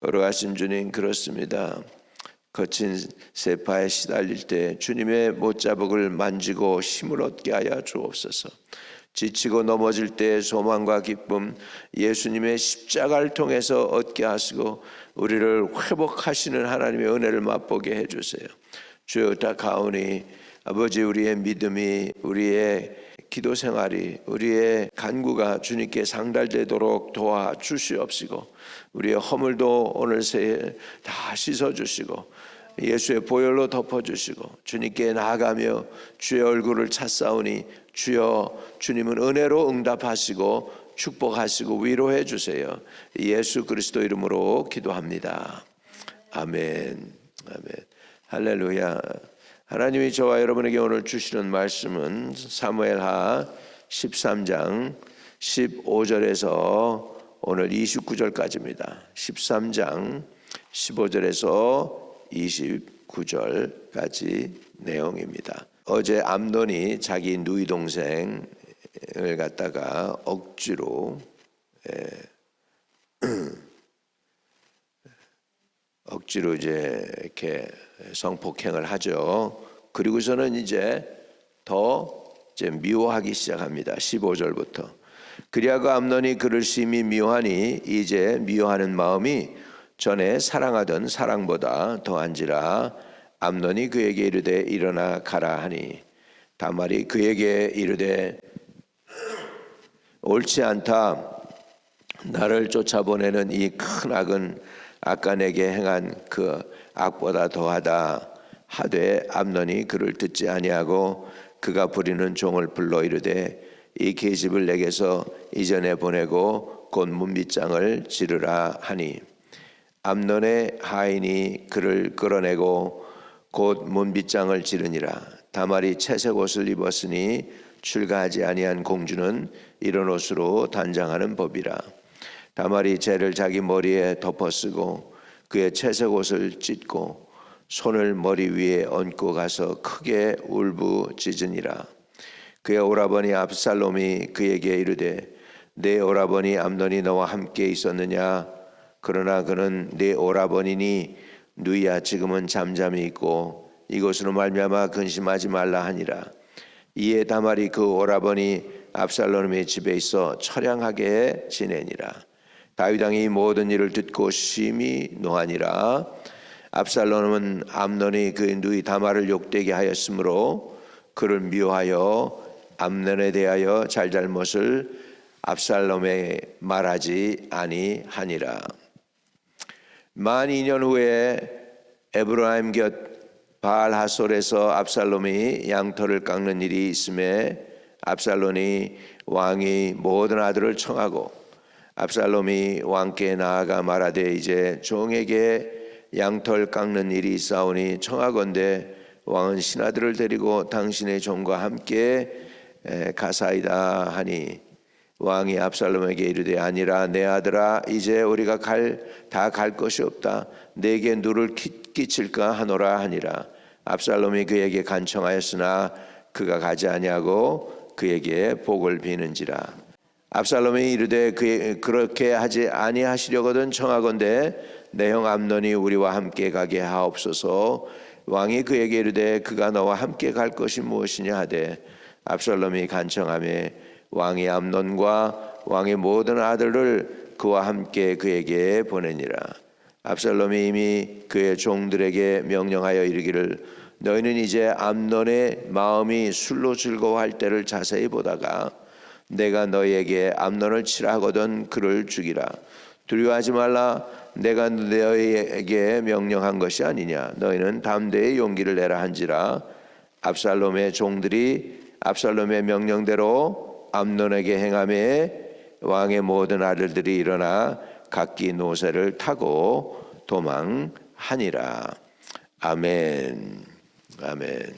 걸어가신 주님, 그렇습니다. 거친 세파에 시달릴 때 주님의 못자국을 만지고 힘을 얻게 하여 주옵소서. 지치고 넘어질 때 소망과 기쁨 예수님의 십자가를 통해서 얻게 하시고 우리를 회복하시는 하나님의 은혜를 맛보게 해주세요. 주여, 다 가오니 아버지, 우리의 믿음이, 우리의 기도 생활이, 우리의 간구가 주님께 상달되도록 도와주시옵시고, 우리의 허물도 오늘 새해 다 씻어주시고 예수의 보혈로 덮어주시고 주님께 나아가며 주의 얼굴을 찾사오니 주여, 주님은 은혜로 응답하시고 축복하시고 위로해 주세요. 예수 그리스도 이름으로 기도합니다. 아멘. 아멘. 할렐루야. 하나님이 저와 여러분에게 오늘 주시는 말씀은 사무엘하 13장 15절에서 오늘 29절까지입니다. 13장 15절에서 29절까지 내용입니다. 어제 암논이 자기 누이 동생을 갖다가 억지로 이제 이렇게 성폭행을 하죠. 그리고서는 이제 미워하기 시작합니다. 15절부터. 그리하고 암논이 그를 심히 미워하니 이제 미워하는 마음이 전에 사랑하던 사랑보다 더한지라. 암논이 그에게 이르되 일어나 가라 하니 다말이 그에게 이르되 옳지 않다. 나를 쫓아보내는 이 큰 악은 아까 내게 행한 그 악보다 더하다 하되 암논이 그를 듣지 아니하고 그가 부리는 종을 불러 이르되 이 계집을 내게서 이전에 보내고 곧 문빗장을 지르라 하니 암논의 하인이 그를 끌어내고 곧 문빗장을 지르니라. 다말이 채색 옷을 입었으니 출가하지 아니한 공주는 이런 옷으로 단장하는 법이라. 다말이 재를 자기 머리에 덮어쓰고 그의 채색 옷을 찢고 손을 머리 위에 얹고 가서 크게 울부짖으니라. 그의 오라버니 압살롬이 그에게 이르되 내 오라버니 암논이 너와 함께 있었느냐? 그러나 그는 내 오라버니니 누이야 지금은 잠잠히 있고 이것으로 말미암아 근심하지 말라 하니라. 이에 다말이 그 오라버니 압살롬의 집에 있어 처량하게 지내니라. 다윗 왕이 모든 일을 듣고 심히 노하니라. 압살롬은 암논이 그 누이 다말을 욕되게 하였으므로 그를 미워하여 암논에 대하여 잘잘못을 압살롬에 말하지 아니하니라. 만 2년 후에 에브라임 곁 바알하솔에서 압살롬이 양털을 깎는 일이 있음에 압살롬이 왕이 모든 아들을 청하고 압살롬이 왕께 나아가 말하되 이제 종에게 양털 깎는 일이 있사오니 청하건대 왕은 신하들을 데리고 당신의 종과 함께 가사이다 하니 왕이 압살롬에게 이르되 아니라 내 아들아 이제 우리가 다 갈 것이 없다. 내게 누를 끼칠까 하노라 하니라. 압살롬이 그에게 간청하였으나 그가 가지 아니하고 그에게 복을 비는지라. 압살롬이 이르되 그렇게 하지 아니하시려거든 청하건대 내 형 암논이 우리와 함께 가게 하옵소서. 왕이 그에게 이르되 그가 너와 함께 갈 것이 무엇이냐 하되 압살롬이 간청하며 왕이 암논과 왕의 모든 아들을 그와 함께 그에게 보내니라. 압살롬이 이미 그의 종들에게 명령하여 이르기를 너희는 이제 암논의 마음이 술로 즐거워할 때를 자세히 보다가 내가 너희에게 암논을 치라 하거든 그를 죽이라. 두려워하지 말라. 내가 너희에게 명령한 것이 아니냐. 너희는 담대히 용기를 내라 한지라. 압살롬의 종들이 압살롬의 명령대로 암논에게 행하며 왕의 모든 아들들이 일어나 각기 노새를 타고 도망하니라. 아멘. 아멘.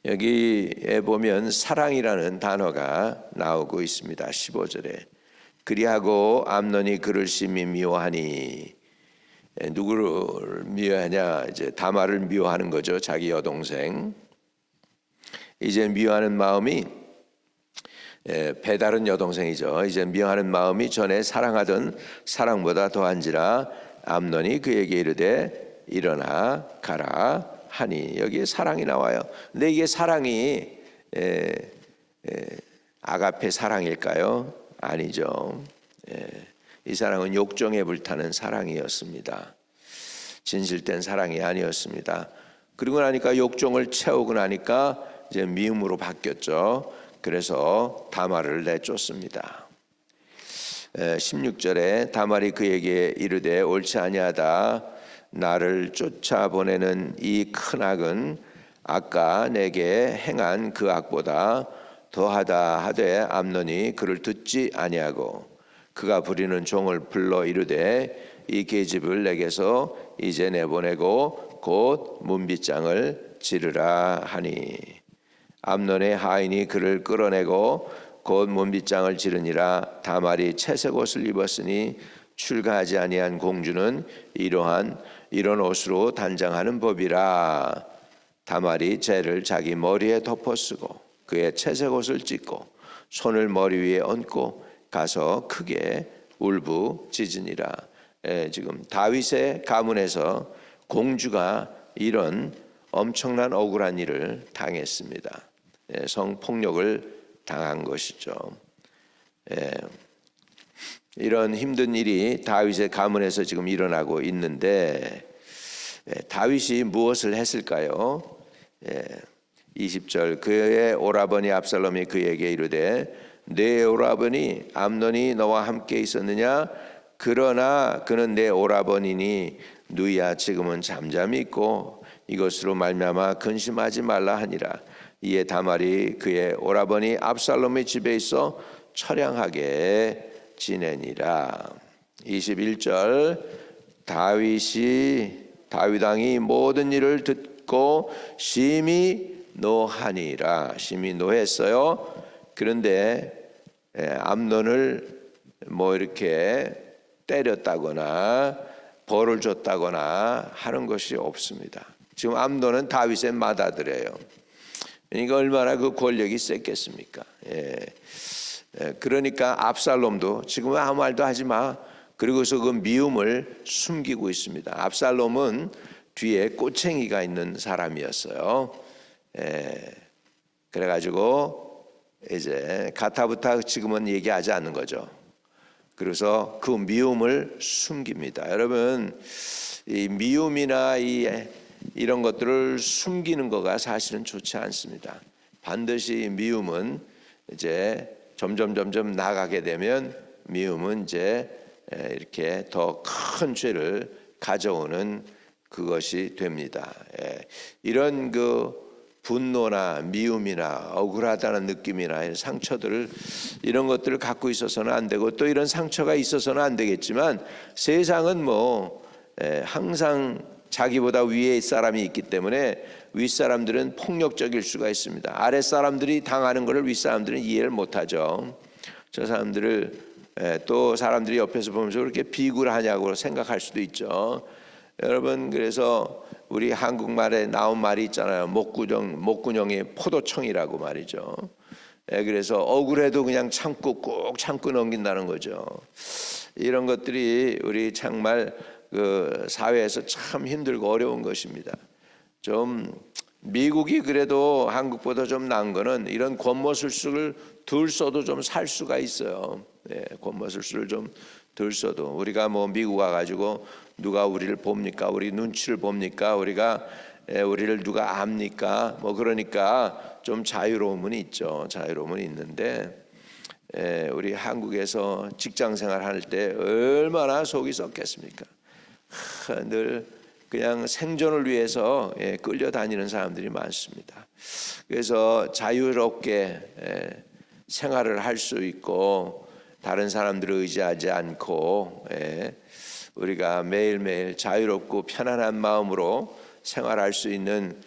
여기에 보면 사랑이라는 단어가 나오고 있습니다. 15절에 그리하고 암논이 그를 심히 미워하니 누구를 미워하냐? 이제 다말을 미워하는 거죠. 자기 여동생. 이제 미워하는 마음이 배다른 여동생이죠. 이제 미워하는 마음이 전에 사랑하던 사랑보다 더한지라 암논이 그에게 이르되 일어나 가라 하니, 여기에 사랑이 나와요. 근데 이게 사랑이 아가페 사랑일까요? 아니죠. 이 사랑은 욕정에 불타는 사랑이었습니다. 진실된 사랑이 아니었습니다. 그리고 나니까 욕정을 채우고 나니까 이제 미움으로 바뀌었죠. 그래서 다말을 내쫓습니다. 16절에 다말이 그에게 이르되 옳지 아니하다. 나를 쫓아보내는 이 큰 악은 아까 내게 행한 그 악보다 더하다 하되 암논이 그를 듣지 아니하고 그가 부리는 종을 불러 이르되 이 계집을 내게서 이제 내보내고 곧 문빗장을 지르라 하니, 암논의 하인이 그를 끌어내고 곧 문빗장을 지르니라. 다말이 채색 옷을 입었으니 출가하지 아니한 공주는 이런 옷으로 단장하는 법이라. 다말이 재를 자기 머리에 덮어쓰고 그의 채색 옷을 찢고 손을 머리 위에 얹고 가서 크게 울부짖으니라. 지금 다윗의 가문에서 공주가 이런 엄청난 억울한 일을 당했습니다. 성폭력을 당한 것이죠. 이런 힘든 일이 다윗의 가문에서 지금 일어나고 있는데 다윗이 무엇을 했을까요? 20절 그의 오라버니 압살롬이 그에게 이르되 내 오라버니 암논이 너와 함께 있었느냐? 그러나 그는 내 오라버니니 누이야 지금은 잠잠히 있고 이것으로 말미암아 근심하지 말라 하니라. 이에 다말이 그의 오라버니 압살롬의 집에 있어 처량하게 지내니라. 21절 다윗 왕이 모든 일을 듣고 심히 노하니라. 심히 노했어요. 그런데 암논을 뭐 이렇게 때렸다거나 벌을 줬다거나 하는 것이 없습니다. 지금 암논은 다윗의 맏아들이에요. 그러니까 얼마나 그 권력이 셌겠습니까? 그러니까 압살롬도 지금은 아무 말도 하지 마. 그리고서 그 미움을 숨기고 있습니다. 압살롬은 뒤에 꼬챙이가 있는 사람이었어요. 그래가지고 이제 가타부타 지금은 얘기하지 않는 거죠. 그래서 그 미움을 숨깁니다. 여러분, 이 미움이나 이런 것들을 숨기는 거가 사실은 좋지 않습니다. 반드시 미움은 이제 점점 나가게 되면 미움은 이제 이렇게 더 큰 죄를 가져오는 그것이 됩니다. 이런 그 분노나 미움이나 억울하다는 느낌이나 상처들을 이런 것들을 갖고 있어서는 안 되고 또 이런 상처가 있어서는 안 되겠지만 세상은 뭐 항상 자기보다 위에 사람이 있기 때문에 윗사람들은 폭력적일 수가 있습니다. 아랫사람들이 당하는 것을 윗사람들은 이해를 못하죠. 저 사람들을 또 사람들이 옆에서 보면서 그렇게 비굴하냐고 생각할 수도 있죠. 여러분, 그래서 우리 한국말에 나온 말이 있잖아요. 목구멍이 포도청이라고 말이죠. 그래서 억울해도 그냥 꼭 참고 넘긴다는 거죠. 이런 것들이 우리 정말 그 사회에서 참 힘들고 어려운 것입니다. 좀 미국이 그래도 한국보다 좀 나은 거는 이런 권모술수를 덜 써도 좀 살 수가 있어요. 권모술수를 좀 덜 써도 우리가 뭐 미국 와가지고 누가 우리를 봅니까? 우리 눈치를 봅니까? 우리를 누가 압니까? 뭐 그러니까 좀 자유로움은 있죠. 자유로움은 있는데 우리 한국에서 직장생활 할 때 얼마나 속이 썩겠습니까? 늘 그냥 생존을 위해서 끌려다니는 사람들이 많습니다. 그래서 자유롭게 생활을 할 수 있고 다른 사람들을 의지하지 않고 우리가 매일매일 자유롭고 편안한 마음으로 생활할 수 있는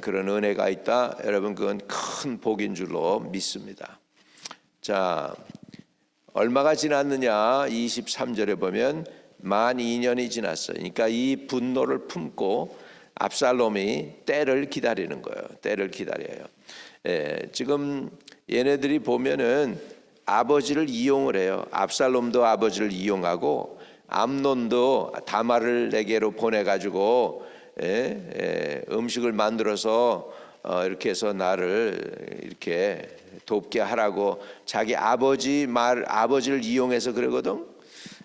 그런 은혜가 있다. 여러분, 그건 큰 복인 줄로 믿습니다. 자, 얼마가 지났느냐? 23절에 보면 만 2년이 지났어요. 그러니까 이 분노를 품고 압살롬이 때를 기다리는 거예요. 때를 기다려요. 지금 얘네들이 보면은 아버지를 이용을 해요. 압살롬도 아버지를 이용하고 암논도 다말을 내게로 보내가지고 음식을 만들어서 이렇게 해서 나를 이렇게 돕게 하라고 자기 아버지를 이용해서 그러거든.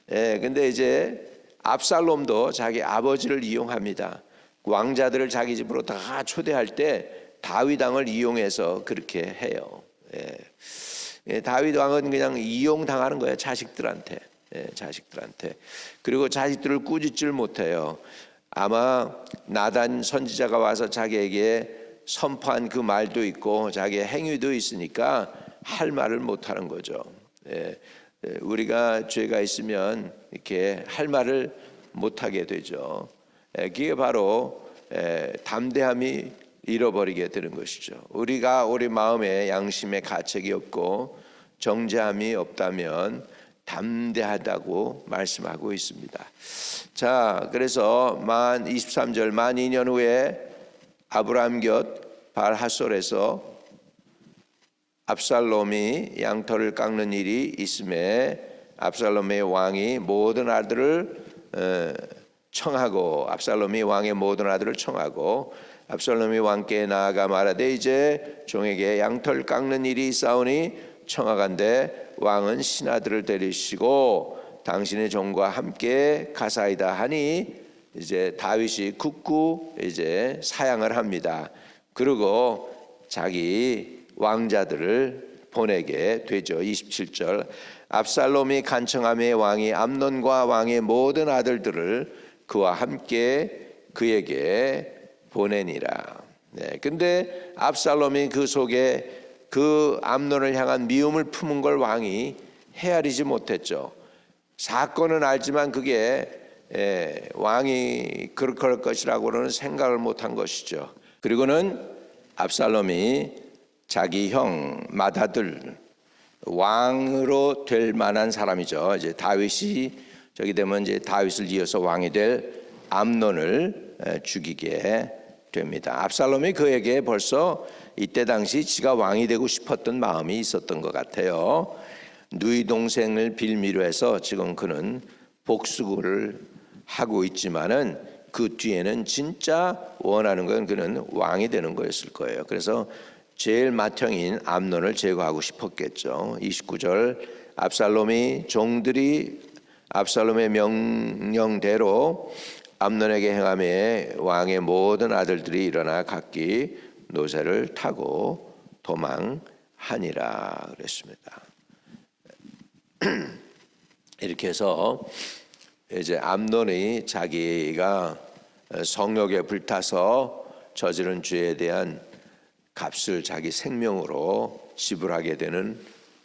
근데 이제 압살롬도 자기 아버지를 이용합니다. 왕자들을 자기 집으로 다 초대할 때 다윗 왕을 이용해서 그렇게 해요. 다윗 왕은 그냥 이용당하는 거예요. 자식들한테. 그리고 자식들을 꾸짖질 못해요. 아마 나단 선지자가 와서 자기에게 선포한 그 말도 있고 자기의 행위도 있으니까 할 말을 못하는 거죠. 우리가 죄가 있으면 이렇게 할 말을 못하게 되죠. 그게 바로 담대함이 잃어버리게 되는 것이죠. 우리가 우리 마음에 양심의 가책이 없고 정죄함이 없다면 담대하다고 말씀하고 있습니다. 자, 그래서 23절 만 2년 후에 아브라함 곁 발하솔에서 압살롬이 양털을 깎는 일이 있음에 압살롬의 왕이 모든 아들을 청하고 압살롬이 왕의 모든 아들을 청하고 압살롬이 왕께 나아가 말하되 이제 종에게 양털 깎는 일이 있사오니 청하간대 왕은 신하들을 데리시고 당신의 종과 함께 가사이다 하니 이제 다윗이 굳고 이제 사양을 합니다. 그리고 자기 왕자들을 보내게 되죠. 27절 압살롬이 간청함에 왕이 암논과 왕의 모든 아들들을 그와 함께 그에게 보내니라. 근데 압살롬이 그 속에 그 암논을 향한 미움을 품은 걸 왕이 헤아리지 못했죠. 사건은 알지만 그게 왕이 그럴 것이라고는 생각을 못한 것이죠. 그리고는 압살롬이 자기 형 맏아들 왕으로 될 만한 사람이죠. 이제 다윗이 저기 되면 이제 다윗을 이어서 왕이 될 암논을 죽이게 됩니다. 압살롬이 그에게 벌써 이때 당시 지가 왕이 되고 싶었던 마음이 있었던 것 같아요. 누이 동생을 빌미로 해서 지금 그는 복수를 하고 있지만은 그 뒤에는 진짜 원하는 건 그는 왕이 되는 거였을 거예요. 그래서 제일 맏형인 암논을 제거하고 싶었겠죠. 29절 압살롬이 종들이 압살롬의 명령대로 암논에게 행하며 왕의 모든 아들들이 일어나 각기 노새를 타고 도망하니라 그랬습니다. 이렇게 해서 이제 암논이 자기가 성욕에 불타서 저지른 죄에 대한 값을 자기 생명으로 지불하게 되는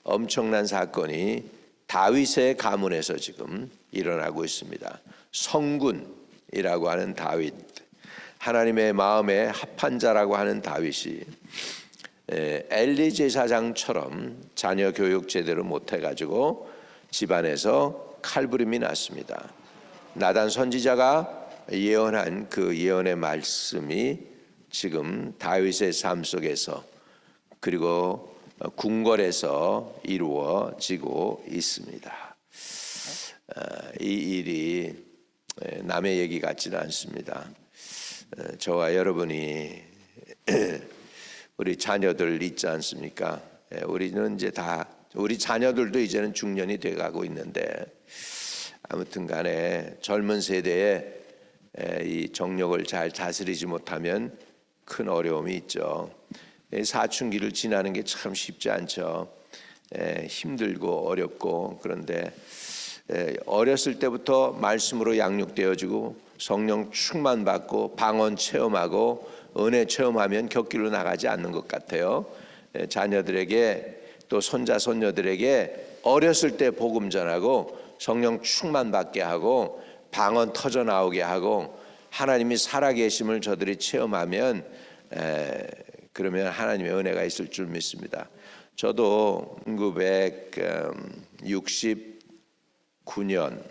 엄청난 사건이 다윗의 가문에서 지금 일어나고 있습니다. 성군이라고 하는 다윗, 하나님의 마음에 합한 자라고 하는 다윗이 엘리 제사장처럼 자녀 교육 제대로 못해가지고 집안에서 칼부림이 났습니다. 나단 선지자가 예언한 그 예언의 말씀이 지금 다윗의 삶 속에서 그리고 궁궐에서 이루어지고 있습니다. 이 일이 남의 얘기 같지는 않습니다. 저와 여러분이 우리 자녀들 있지 않습니까? 우리는 이제 우리 자녀들도 이제는 중년이 돼가고 있는데 아무튼 간에 젊은 세대에 이 정력을 잘 다스리지 못하면 큰 어려움이 있죠. 사춘기를 지나는 게 참 쉽지 않죠. 힘들고 어렵고 그런데 어렸을 때부터 말씀으로 양육되어지고 성령 충만받고 방언 체험하고 은혜 체험하면 곁길로 나가지 않는 것 같아요. 자녀들에게 또 손자 손녀들에게 어렸을 때 복음 전하고 성령 충만받게 하고 방언 터져 나오게 하고 하나님이 살아계심을 저들이 체험하면 그러면 하나님의 은혜가 있을 줄 믿습니다. 저도 1969년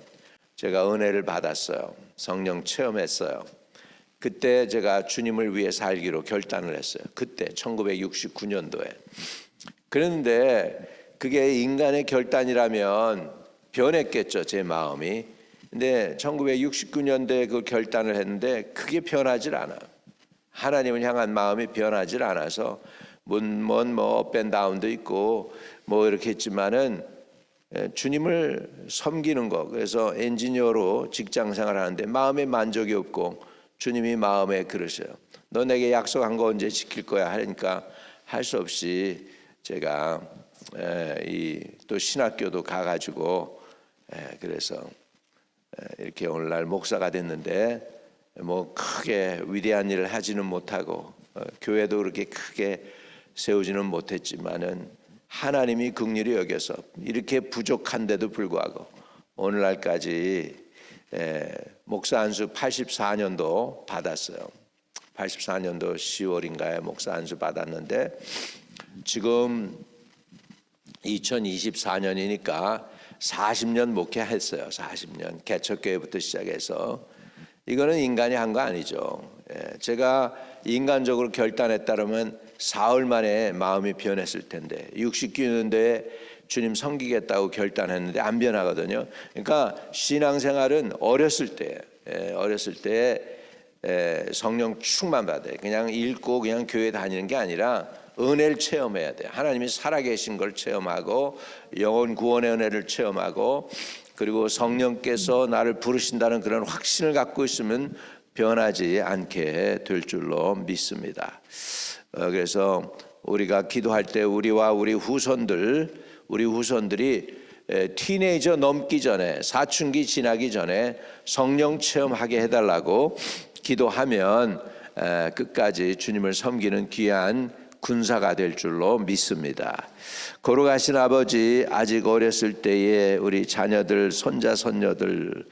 제가 은혜를 받았어요. 성령 체험했어요. 그때 제가 주님을 위해 살기로 결단을 했어요. 그때 1969년도에 그런데 그게 인간의 결단이라면 변했겠죠, 제 마음이. 근데 1969년도에 그 결단을 했는데 그게 변하질 않아. 하나님을 향한 마음이 변하질 않아서 뭐 업앤다운도 있고 뭐 이렇게 했지만은 주님을 섬기는 거. 그래서 엔지니어로 직장 생활하는데 마음에 만족이 없고 주님이 마음에 그러셔요. 너 내게 약속한 거 언제 지킬 거야 하니까 할 수 없이 제가 또 신학교도 가가지고 그래서 이렇게 오늘날 목사가 됐는데 뭐 크게 위대한 일을 하지는 못하고 교회도 그렇게 크게 세우지는 못했지만은 하나님이 긍휼히 여겨서 이렇게 부족한데도 불구하고 오늘날까지 목사 안수 84년도 받았어요. 84년도 10월인가에 목사 안수 받았는데 지금 2024년이니까 40년 목회했어요. 40년 개척교회부터 시작해서 이거는 인간이 한 거 아니죠. 제가 인간적으로 결단했다면 사흘 만에 마음이 변했을 텐데 69년도에 주님 섬기겠다고 결단했는데 안 변하거든요. 그러니까 신앙생활은 어렸을 때 성령 충만 받아요. 그냥 읽고 그냥 교회 다니는 게 아니라 은혜를 체험해야 돼요. 하나님이 살아계신 걸 체험하고 영혼 구원의 은혜를 체험하고 그리고 성령께서 나를 부르신다는 그런 확신을 갖고 있으면 변하지 않게 될 줄로 믿습니다. 그래서 우리가 기도할 때 우리와 우리 후손들이 티네이저 넘기 전에 사춘기 지나기 전에 성령 체험하게 해달라고 기도하면 끝까지 주님을 섬기는 귀한 군사가 될 줄로 믿습니다. 거룩하신 아버지, 아직 어렸을 때에 우리 자녀들, 손자, 손녀들,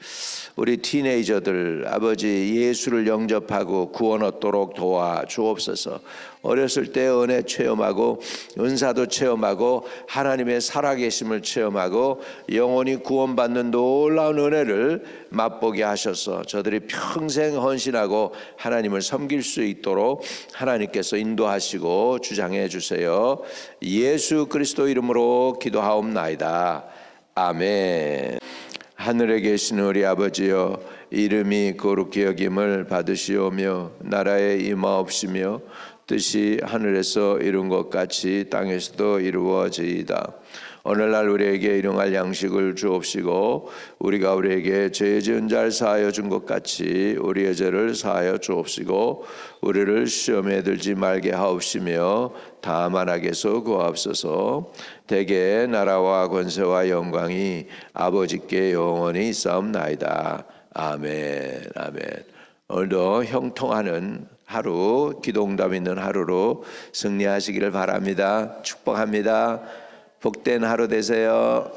우리 티네이저들 아버지 예수를 영접하고 구원 얻도록 도와주옵소서. 어렸을 때 은혜 체험하고 은사도 체험하고 하나님의 살아계심을 체험하고 영원히 구원받는 놀라운 은혜를 맛보게 하셔서 저들이 평생 헌신하고 하나님을 섬길 수 있도록 하나님께서 인도하시고 주장해 주세요. 예수 그리스도 이름으로 기도하옵나이다. 아멘. 하늘에 계신 우리 아버지여, 이름이 거룩히 여김을 받으시오며 나라에 임하옵시며 뜻이 하늘에서 이룬 것 같이 땅에서도 이루어지이다. 오늘날 우리에게 일용할 양식을 주옵시고 우리가 우리에게 죄 지은 자를 사하여 준 것 같이 우리의 죄를 사하여 주옵시고 우리를 시험에 들지 말게 하옵시며 다만 악에서 구하옵소서. 대개 나라와 권세와 영광이 아버지께 영원히 있사옵나이다. 아멘. 아멘. 오늘도 형통하는 하루, 기도응답 있는 하루로 승리하시기를 바랍니다. 축복합니다. 복된 하루 되세요.